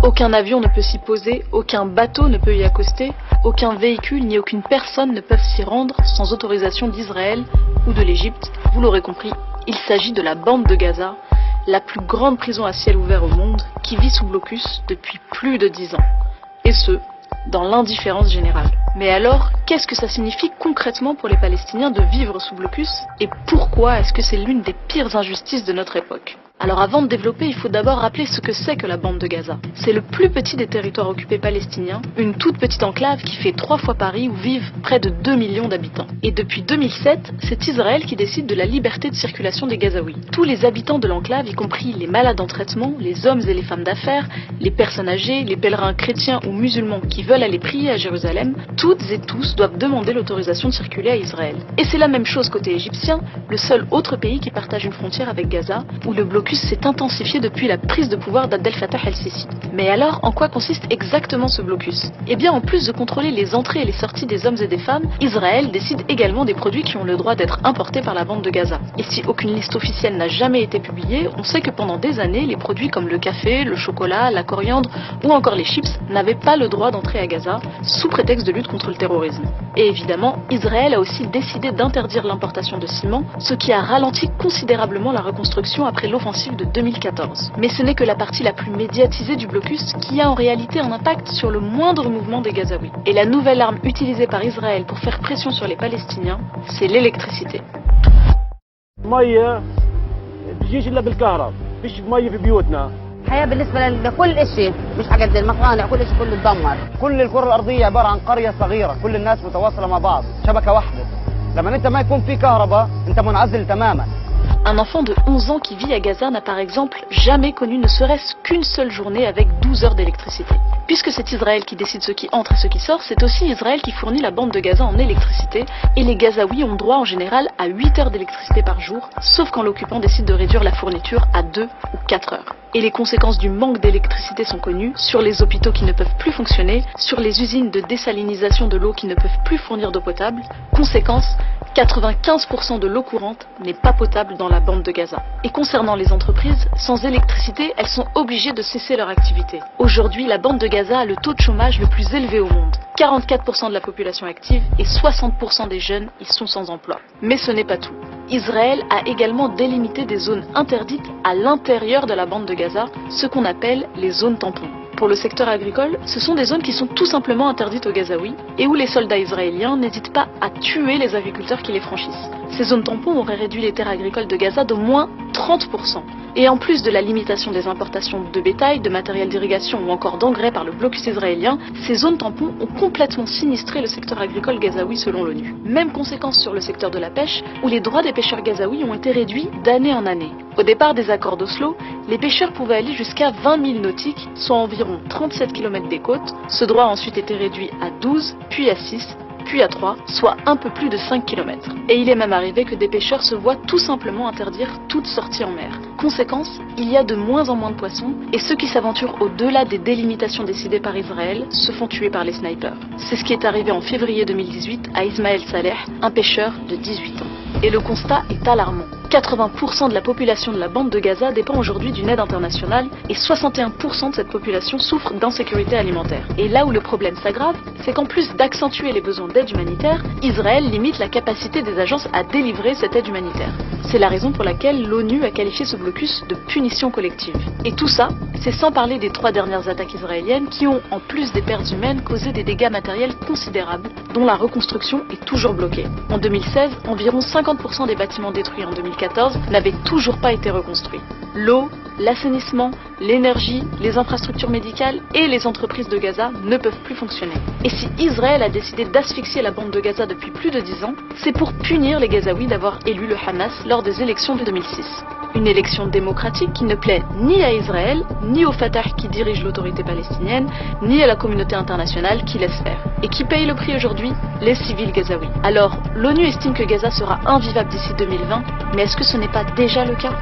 Aucun avion ne peut s'y poser, aucun bateau ne peut y accoster, aucun véhicule ni aucune personne ne peuvent s'y rendre sans autorisation d'Israël ou de l'Égypte. Vous l'aurez compris, il s'agit de la bande de Gaza, la plus grande prison à ciel ouvert au monde, qui vit sous blocus depuis plus de 10 ans. Et ce, dans l'indifférence générale. Mais alors, qu'est-ce que ça signifie concrètement pour les Palestiniens de vivre sous blocus? Et pourquoi est-ce que c'est l'une des pires injustices de notre époque? Alors avant de développer, il faut d'abord rappeler ce que c'est que la bande de Gaza. C'est le plus petit des territoires occupés palestiniens, une toute petite enclave qui fait 3 fois Paris où vivent près de 2 millions d'habitants. Et depuis 2007, c'est Israël qui décide de la liberté de circulation des Gazaouis. Tous les habitants de l'enclave, y compris les malades en traitement, les hommes et les femmes d'affaires, les personnes âgées, les pèlerins chrétiens ou musulmans qui veulent aller prier à Jérusalem, toutes et tous doivent demander l'autorisation de circuler à Israël. Et c'est la même chose côté égyptien, le seul autre pays qui partage une frontière avec Gaza, où le blocus s'est intensifié depuis la prise de pouvoir d'Abdel Fattah el-Sisi. Mais alors, en quoi consiste exactement ce blocus? Eh bien, en plus de contrôler les entrées et les sorties des hommes et des femmes, Israël décide également des produits qui ont le droit d'être importés par la bande de Gaza. Et si aucune liste officielle n'a jamais été publiée, on sait que pendant des années, les produits comme le café, le chocolat, la coriandre ou encore les chips n'avaient pas le droit d'entrer à Gaza, sous prétexte de lutte contre le terrorisme. Et évidemment, Israël a aussi décidé d'interdire l'importation de ciment, ce qui a ralenti considérablement la reconstruction après l'offensive de 2014. Mais ce n'est que la partie la plus médiatisée du blocus qui a en réalité un impact sur le moindre mouvement des Gazaouis. Et la nouvelle arme utilisée par Israël pour faire pression sur les Palestiniens, c'est l'électricité. مية بتجيش الا بالكهرباء، فيش مية في بيوتنا. الحياة بالنسبة لكل شيء مش حاجة المصانع كل شيء كله اتدمر. كل الكرة الأرضية عبارة عن قرية صغيرة، كل الناس متواصلة مع بعض، شبكة واحدة. لما انت ما يكون في كهرباء انت منعزل تماما. Un enfant de 11 ans qui vit à Gaza n'a par exemple jamais connu ne serait-ce qu'une seule journée avec 12 heures d'électricité. Puisque c'est Israël qui décide ce qui entre et ce qui sort, c'est aussi Israël qui fournit la bande de Gaza en électricité, et les Gazaouis ont droit en général à 8 heures d'électricité par jour, sauf quand l'occupant décide de réduire la fourniture à 2 ou 4 heures. Et les conséquences du manque d'électricité sont connues, sur les hôpitaux qui ne peuvent plus fonctionner, sur les usines de désalinisation de l'eau qui ne peuvent plus fournir d'eau potable. Conséquence, 95% de l'eau courante n'est pas potable dans la bande de Gaza. Et concernant les entreprises, sans électricité, elles sont obligées de cesser leur activité. Aujourd'hui, la bande de Gaza a le taux de chômage le plus élevé au monde. 44% de la population active et 60% des jeunes y sont sans emploi. Mais ce n'est pas tout. Israël a également délimité des zones interdites à l'intérieur de la bande de Gaza, ce qu'on appelle les zones tampons. Pour le secteur agricole, ce sont des zones qui sont tout simplement interdites aux Gazaouis et où les soldats israéliens n'hésitent pas à tuer les agriculteurs qui les franchissent. Ces zones tampons auraient réduit les terres agricoles de Gaza d'au moins 30%. Et en plus de la limitation des importations de bétail, de matériel d'irrigation ou encore d'engrais par le blocus israélien, ces zones tampons ont complètement sinistré le secteur agricole gazaoui selon l'ONU. Même conséquence sur le secteur de la pêche, où les droits des pêcheurs gazaouis ont été réduits d'année en année. Au départ des accords d'Oslo, les pêcheurs pouvaient aller jusqu'à 20 000 nautiques, soit environ 37 km des côtes. Ce droit a ensuite été réduit à 12, puis à 6, puis à 3, soit un peu plus de 5 km. Et il est même arrivé que des pêcheurs se voient tout simplement interdire toute sortie en mer. Conséquence, il y a de moins en moins de poissons, et ceux qui s'aventurent au-delà des délimitations décidées par Israël se font tuer par les snipers. C'est ce qui est arrivé en février 2018 à Ismaël Saleh, un pêcheur de 18 ans. Et le constat est alarmant. 80% de la population de la bande de Gaza dépend aujourd'hui d'une aide internationale et 61% de cette population souffre d'insécurité alimentaire. Et là où le problème s'aggrave, c'est qu'en plus d'accentuer les besoins d'aide humanitaire, Israël limite la capacité des agences à délivrer cette aide humanitaire. C'est la raison pour laquelle l'ONU a qualifié ce blocus de punition collective. Et tout ça, c'est sans parler des 3 dernières attaques israéliennes qui ont, en plus des pertes humaines, causé des dégâts matériels considérables, dont la reconstruction est toujours bloquée. En 2016, environ 50% des bâtiments détruits en 2014 n'avaient toujours pas été reconstruits. L'eau, l'assainissement, l'énergie, les infrastructures médicales et les entreprises de Gaza ne peuvent plus fonctionner. Et si Israël a décidé d'asphyxier la bande de Gaza depuis plus de 10 ans, c'est pour punir les Gazaouis d'avoir élu le Hamas lors des élections de 2006. Une élection démocratique qui ne plaît ni à Israël, ni au Fatah qui dirige l'autorité palestinienne, ni à la communauté internationale qui laisse faire. Et qui paye le prix aujourd'hui? Les civils gazaouis. Alors, l'ONU estime que Gaza sera invivable d'ici 2020, mais est-ce que ce n'est pas déjà le cas?